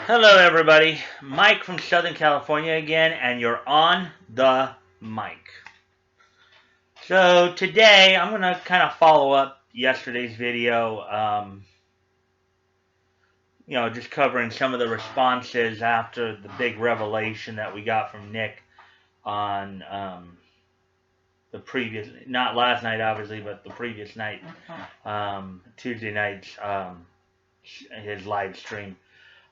Hello, everybody. Mike from Southern California again, and you're on the mic. So today I'm going to kind of follow up yesterday's video, just covering some of the responses after the big revelation that we got from Nick on the previous, not last night obviously, but the previous night, Tuesday night's his live stream.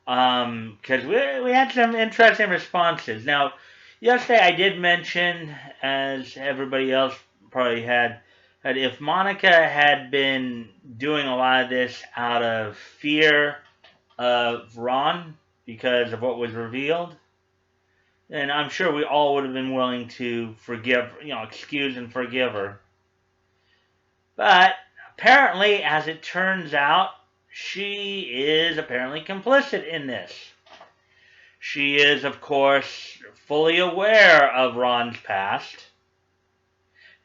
Because we had some interesting responses. Now, yesterday I did mention, as everybody else probably had, that if Monica had been doing a lot of this out of fear of Ron because of what was revealed, then I'm sure we all would have been willing to excuse and forgive her. But apparently, as it turns out, she is apparently complicit in this. She is, of course, fully aware of Ron's past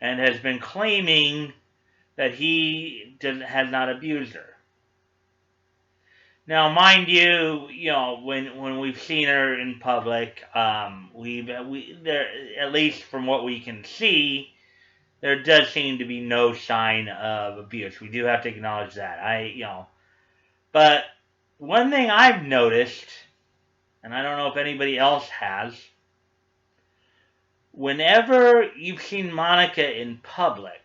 and has been claiming that he has not abused her. Now, mind you, when we've seen her in public, there, at least from what we can see, there does seem to be no sign of abuse. We do have to acknowledge that. But one thing I've noticed, and I don't know if anybody else has, whenever you've seen Monica in public,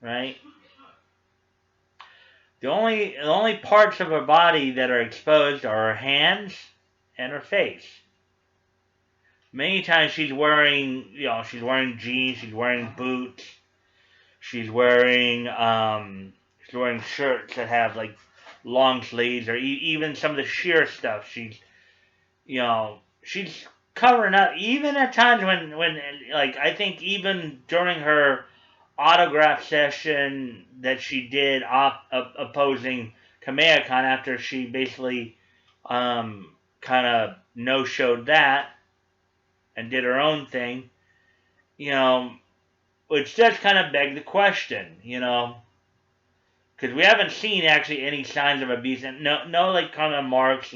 right, the only parts of her body that are exposed are her hands and her face. Many times she's wearing jeans, she's wearing boots, she's wearing shirts that have like long sleeves, or even some of the sheer stuff. She's covering up, even at times when I think even during her autograph session that she did opposing Kamea Khan, after she basically kind of no-showed that and did her own thing, which does kind of beg the question, because we haven't seen actually any signs of abuse, and no like kind of marks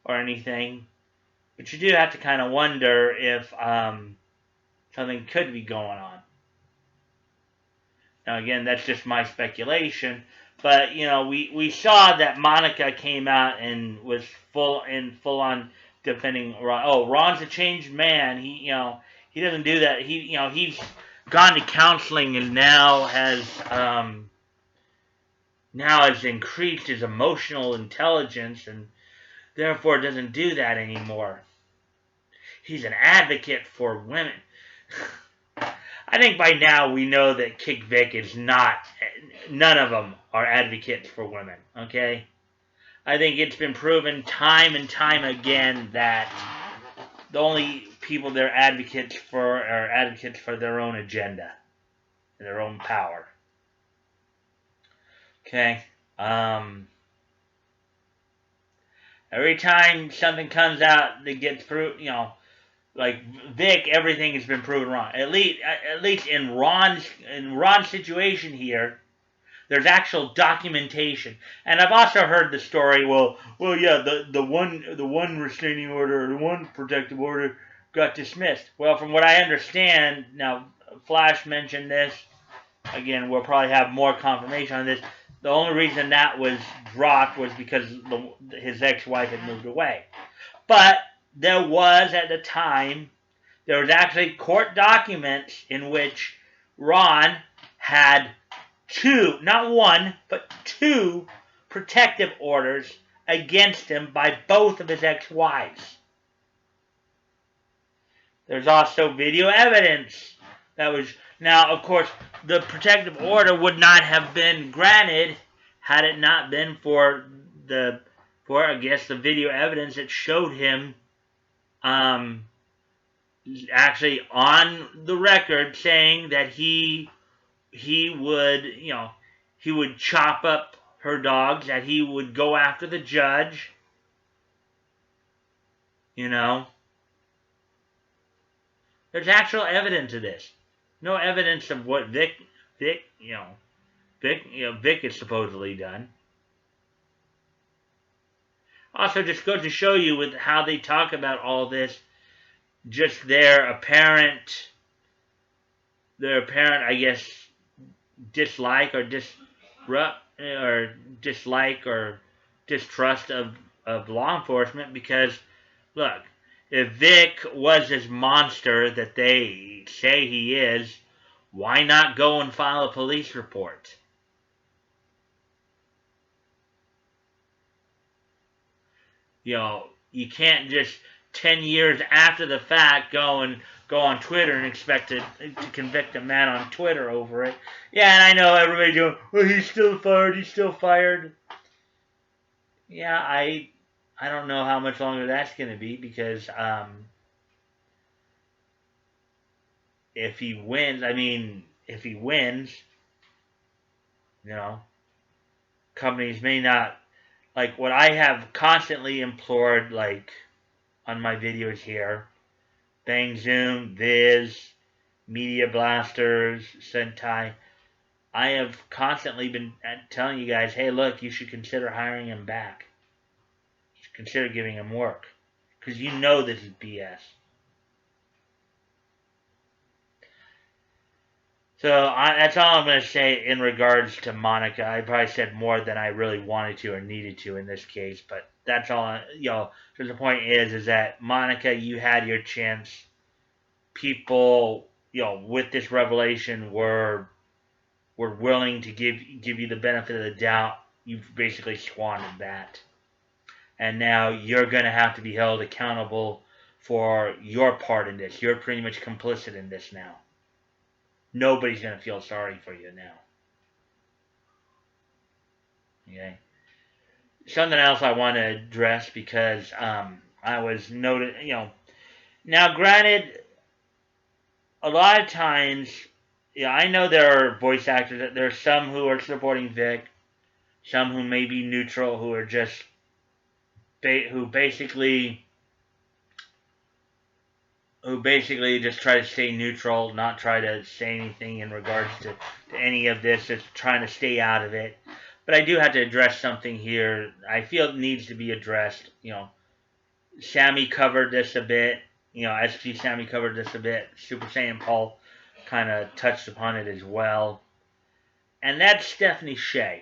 or anything. But you do have to kind of wonder if something could be going on. Now again, that's just my speculation. But we saw that Monica came out and was full on defending Ron. Oh, Ron's a changed man. He doesn't do that. He's gone to counseling and now has increased his emotional intelligence and therefore doesn't do that anymore. He's an advocate for women. I think by now we know that Kick Vic is not, none of them are advocates for women, okay? I think it's been proven time and time again that the only people they're advocates for are advocates for their own agenda and their own power. Okay? Every time something comes out that gets proved, like Vic, everything has been proven wrong. At least in Ron's situation here, there's actual documentation. And I've also heard the story. Well, yeah, the one restraining order, the one protective order, got dismissed. Well, from what I understand, now Flash mentioned this. Again, we'll probably have more confirmation on this. The only reason that was dropped was because his ex-wife had moved away. But there was, at the time, there was actually court documents in which Ron had not one, but two protective orders against him by both of his ex-wives. There's also video evidence that was... Now, of course, the protective order would not have been granted had it not been for I guess, the video evidence that showed him actually on the record saying that he would chop up her dogs, that he would go after the judge, There's actual evidence of this. No evidence of what Vic has supposedly done. Also, just goes to show you with how they talk about all this, just their apparent, I guess, dislike or dislike or distrust of law enforcement. Because look, if Vic was this monster that they say he is, why not go and file a police report? You know, you can't just 10 years after the fact go on Twitter and expect to convict a man on Twitter over it. Yeah, and I know everybody doing, well, he's still fired, he's still fired. Yeah, I don't know how much longer that's going to be, because if he wins, you know, companies may not, like what I have constantly implored, like on my videos here, Bang Zoom, Viz, Media Blasters, Sentai. I have constantly been telling you guys, hey, look, you should consider hiring him back. You should consider giving him work. Because you know this is BS. So that's all I'm going to say in regards to Monica. I probably said more than I really wanted to or needed to in this case, but that's all. So the point is that Monica, you had your chance. People, with this revelation were willing to give you the benefit of the doubt. You've basically squandered that, and now you're going to have to be held accountable for your part in this. You're pretty much complicit in this now. Nobody's going to feel sorry for you now. Okay. Something else I want to address, because I was noted, now granted, a lot of times, I know there are voice actors, there are some who are supporting Vic, some who may be neutral, who are just, who basically just try to stay neutral, not try to say anything in regards to any of this, just trying to stay out of it. But I do have to address something here. I feel it needs to be addressed. Sammy covered this a bit. SP Sammy covered this a bit. Super Saiyan Paul kind of touched upon it as well. And that's Stephanie Sheh.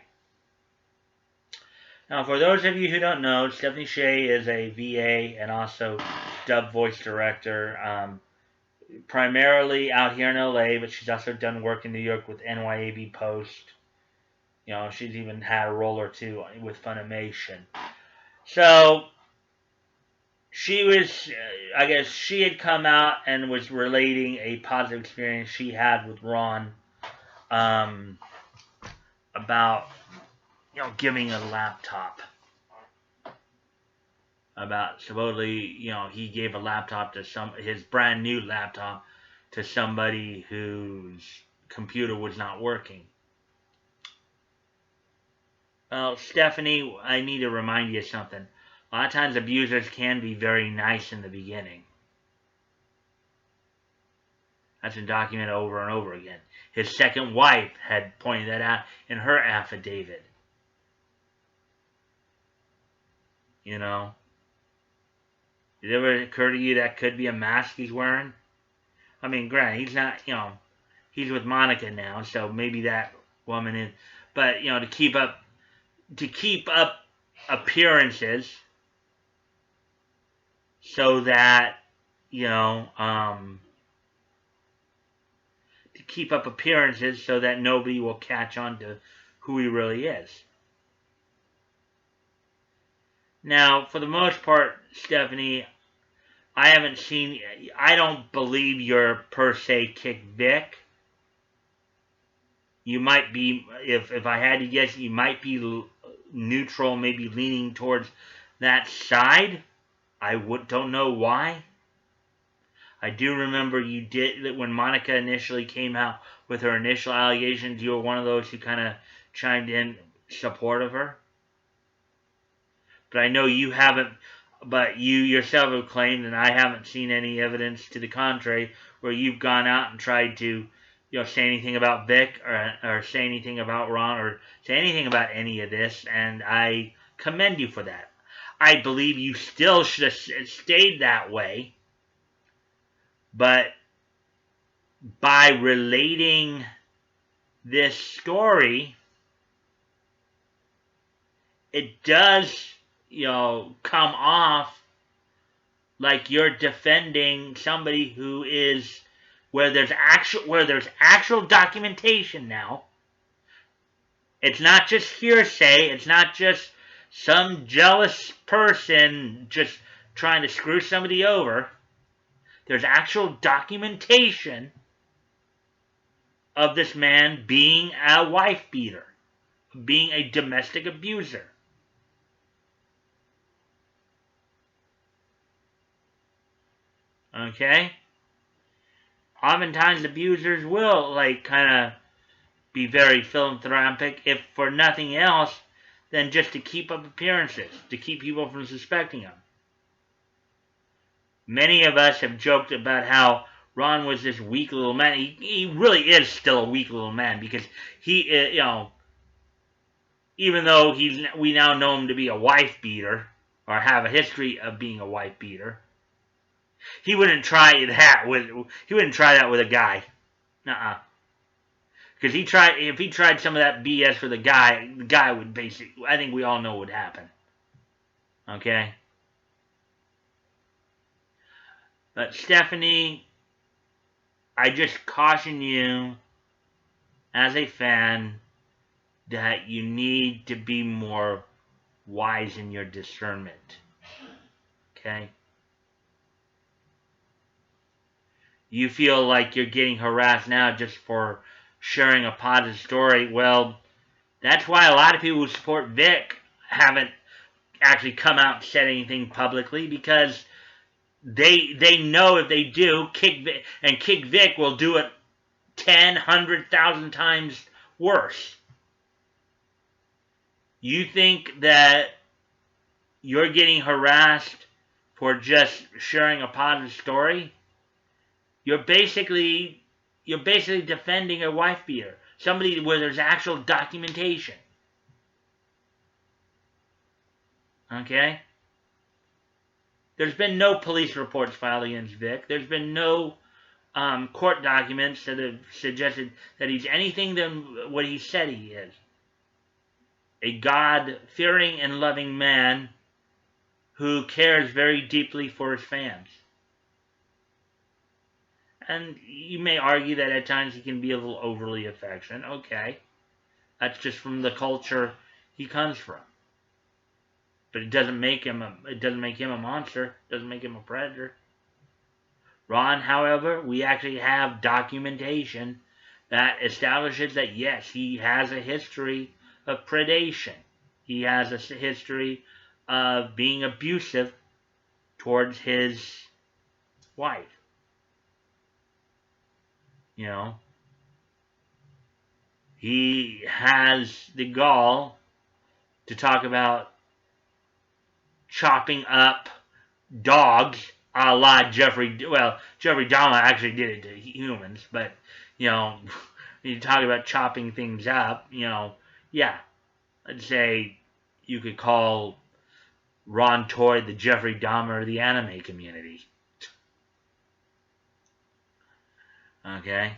Now, for those of you who don't know, Stephanie Sheh is a VA and also dub voice director. Primarily out here in LA, but she's also done work in New York with NYAB Post. She's even had a role or two with Funimation. So, she was, I guess, she had come out and was relating a positive experience she had with Ron about, giving a laptop. About supposedly, he gave a laptop to his brand new laptop to somebody whose computer was not working. Well, Stephanie, I need to remind you of something. A lot of times abusers can be very nice in the beginning. That's been documented over and over again. His second wife had pointed that out in her affidavit. Did it ever occur to you that could be a mask he's wearing? I mean, granted, he's not, he's with Monica now, so maybe that woman is. But, to keep up appearances so that, to keep up appearances so that nobody will catch on to who he really is. Now, for the most part, Stephanie, I don't believe you're per se kick Vic. You might be, if I had to guess, you might be neutral, maybe leaning towards that side. I don't know why. I do remember you did that when Monica initially came out with her initial allegations. You were one of those who kind of chimed in support of her. But I know you haven't. But you yourself have claimed, and I haven't seen any evidence to the contrary, where you've gone out and tried to, say anything about Vic or say anything about Ron or say anything about any of this. And I commend you for that. I believe you still should have stayed that way, but by relating this story, it does, come off like you're defending somebody who is where there's actual documentation now. It's not just hearsay. It's not just some jealous person just trying to screw somebody over. There's actual documentation of this man being a wife beater, being a domestic abuser. Okay? Oftentimes abusers will, kind of be very philanthropic, if for nothing else than just to keep up appearances, to keep people from suspecting them. Many of us have joked about how Ron was this weak little man. He really is still a weak little man, because he, even though we now know him to be a wife beater, or have a history of being a wife beater, he wouldn't try that with a guy. Nuh-uh. Because if he tried some of that BS for the guy would basically, I think we all know what would happen. Okay? But Stephanie, I just caution you as a fan that you need to be more wise in your discernment. Okay? You feel like you're getting harassed now just for sharing a positive story. Well, that's why a lot of people who support Vic haven't actually come out and said anything publicly, because they know if they do, Kick Vic will do it 10, 100,000 times worse. You think that you're getting harassed for just sharing a positive story? You're basically defending a wife beater, somebody where there's actual documentation. Okay? There's been no police reports filed against Vic. There's been no court documents that have suggested that he's anything than what he said he is. A God-fearing and loving man who cares very deeply for his fans. And you may argue that at times he can be a little overly affectionate. Okay. That's just from the culture he comes from. But it doesn't make him a monster. It doesn't make him a predator. Ron, however, we actually have documentation that establishes that yes, he has a history of predation. He has a history of being abusive towards his wife. He has the gall to talk about chopping up dogs a la Jeffrey Dahmer actually did it to humans, but, you talk about chopping things up, yeah. I'd say you could call Ron Toye the Jeffrey Dahmer of the anime community. Okay?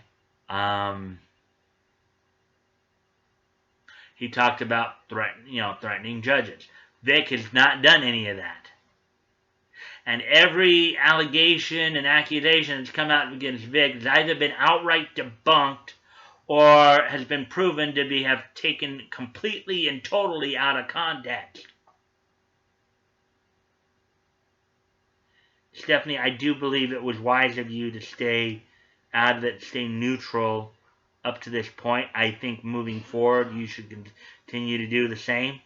He talked about threatening judges. Vic has not done any of that. And every allegation and accusation that's come out against Vic has either been outright debunked or has been proven to have taken completely and totally out of context. Stephanie, I do believe it was wise of you to stay out of it, stay neutral up to this point. I think moving forward, you should continue to do the same.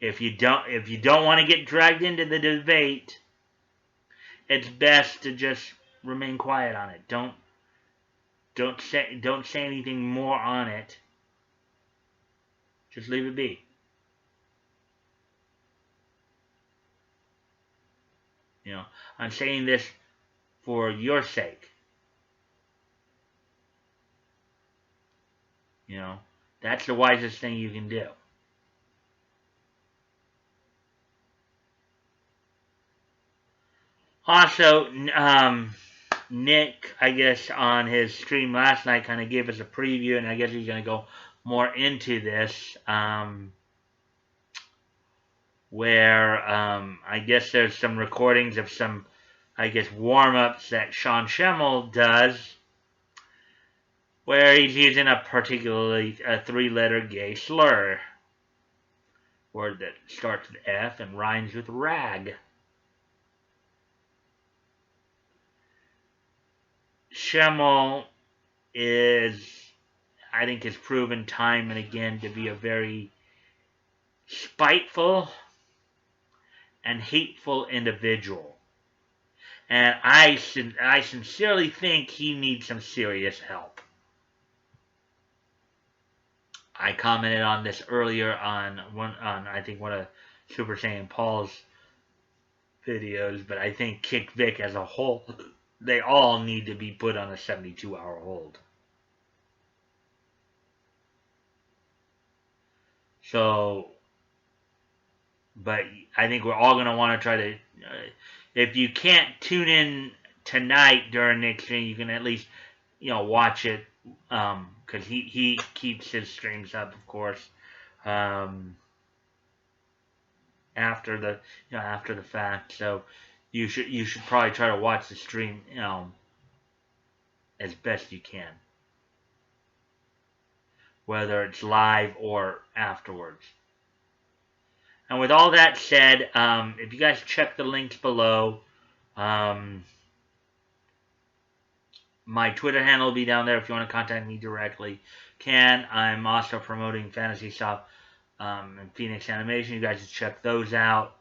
If you don't want to get dragged into the debate, it's best to just remain quiet on it. Don't say anything more on it. Just leave it be. I'm saying this for your sake. That's the wisest thing you can do. Also, Nick, I guess, on his stream last night kind of gave us a preview, and I guess he's going to go more into this, where I guess there's some recordings of some, I guess, warm-ups that Sean Schemmel does, where he's using a particularly three-letter gay slur, word that starts with F and rhymes with rag. Schemmel is, I think, has proven time and again to be a very spiteful and hateful individual. And I sincerely think he needs some serious help. I commented on this earlier on I think one of Super Saiyan Paul's videos, but I think Kick Vic as a whole, they all need to be put on a 72-hour hold. So, but I think we're all going to want to try to, if you can't tune in tonight during Nick's stream, you can at least, watch it, because he keeps his streams up, of course, after the fact. So you should probably try to watch the stream, as best you can, whether it's live or afterwards. And with all that said, if you guys check the links below, my Twitter handle will be down there if you want to contact me directly. I'm also promoting Fantasy Shop and Phoenix Animation. You guys should check those out.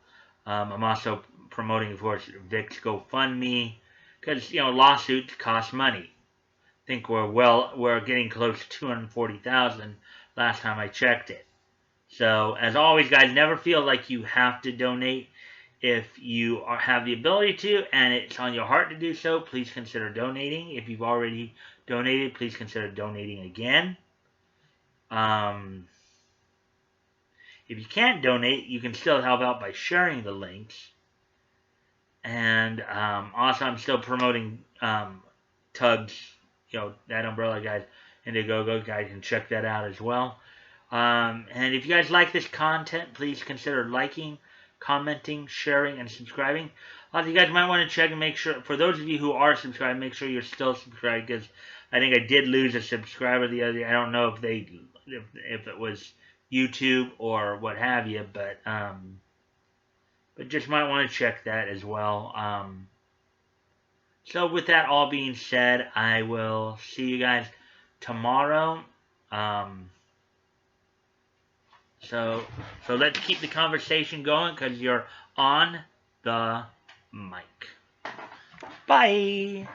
I'm also promoting, of course, Vic's GoFundMe, because lawsuits cost money. I think we're getting close to 240,000 last time I checked it. So, as always, guys, never feel like you have to donate. If you have the ability to, and it's on your heart to do so, please consider donating. If you've already donated, please consider donating again. If you can't donate, you can still help out by sharing the links. And also, I'm still promoting Tugs, that umbrella, guys, Indiegogo. Guys can check that out as well. And if you guys like this content, please consider liking, commenting, sharing, and subscribing. Also, you guys might want to check and make sure, for those of you who are subscribed, make sure you're still subscribed, because I think I did lose a subscriber the other day. I don't know if it was YouTube or what have you, but just might want to check that as well. So with that all being said, I will see you guys tomorrow. So let's keep the conversation going, because you're on the mic. Bye.